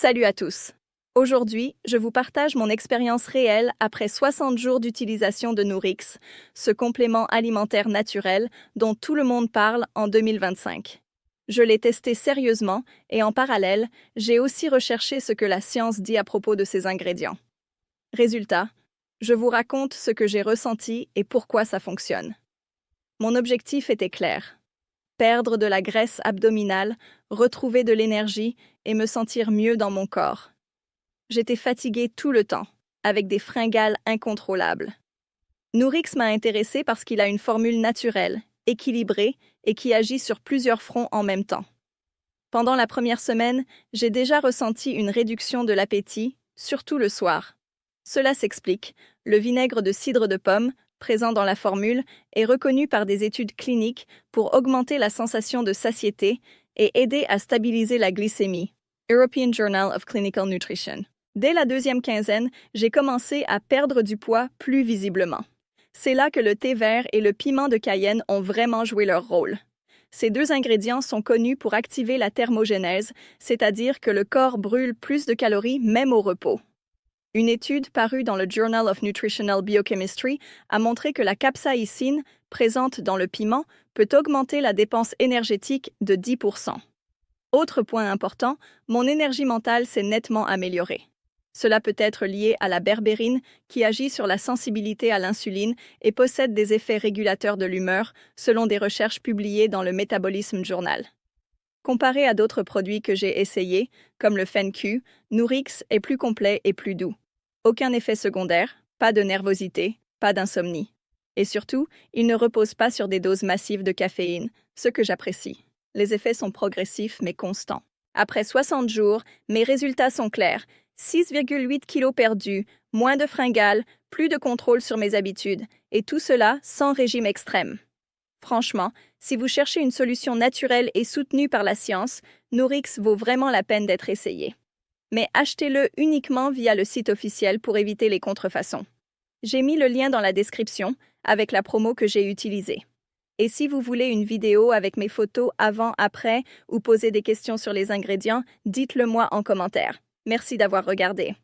Salut à tous. Aujourd'hui, je vous partage mon expérience réelle après 60 jours d'utilisation de Nourix, ce complément alimentaire naturel dont tout le monde parle en 2025. Je l'ai testé sérieusement et en parallèle, j'ai aussi recherché ce que la science dit à propos de ces ingrédients. Résultat, je vous raconte ce que j'ai ressenti et pourquoi ça fonctionne. Mon objectif était clair: perdre de la graisse abdominale, retrouver de l'énergie et me sentir mieux dans mon corps. J'étais fatiguée tout le temps, avec des fringales incontrôlables. Nourix m'a intéressée parce qu'il a une formule naturelle, équilibrée et qui agit sur plusieurs fronts en même temps. Pendant la première semaine, j'ai déjà ressenti une réduction de l'appétit, surtout le soir. Cela s'explique: le vinaigre de cidre de pomme, présent dans la formule, est reconnu par des études cliniques pour augmenter la sensation de satiété et aider à stabiliser la glycémie. European Journal of Clinical Nutrition. Dès la deuxième quinzaine, j'ai commencé à perdre du poids plus visiblement. C'est là que le thé vert et le piment de Cayenne ont vraiment joué leur rôle. Ces deux ingrédients sont connus pour activer la thermogénèse, c'est-à-dire que le corps brûle plus de calories même au repos. Une étude parue dans le Journal of Nutritional Biochemistry a montré que la capsaïcine, présente dans le piment, peut augmenter la dépense énergétique de 10%. Autre point important, mon énergie mentale s'est nettement améliorée. Cela peut être lié à la berbérine, qui agit sur la sensibilité à l'insuline et possède des effets régulateurs de l'humeur, selon des recherches publiées dans le Metabolism Journal. Comparé à d'autres produits que j'ai essayés, comme le FenQ, Nourix est plus complet et plus doux. Aucun effet secondaire, pas de nervosité, pas d'insomnie. Et surtout, il ne repose pas sur des doses massives de caféine, ce que j'apprécie. Les effets sont progressifs mais constants. Après 60 jours, mes résultats sont clairs: 6,8 kilos perdus, moins de fringales, plus de contrôle sur mes habitudes, et tout cela sans régime extrême. Franchement, si vous cherchez une solution naturelle et soutenue par la science, Nourix vaut vraiment la peine d'être essayé. Mais achetez-le uniquement via le site officiel pour éviter les contrefaçons. J'ai mis le lien dans la description avec la promo que j'ai utilisée. Et si vous voulez une vidéo avec mes photos avant-après ou poser des questions sur les ingrédients, dites-le moi en commentaire. Merci d'avoir regardé.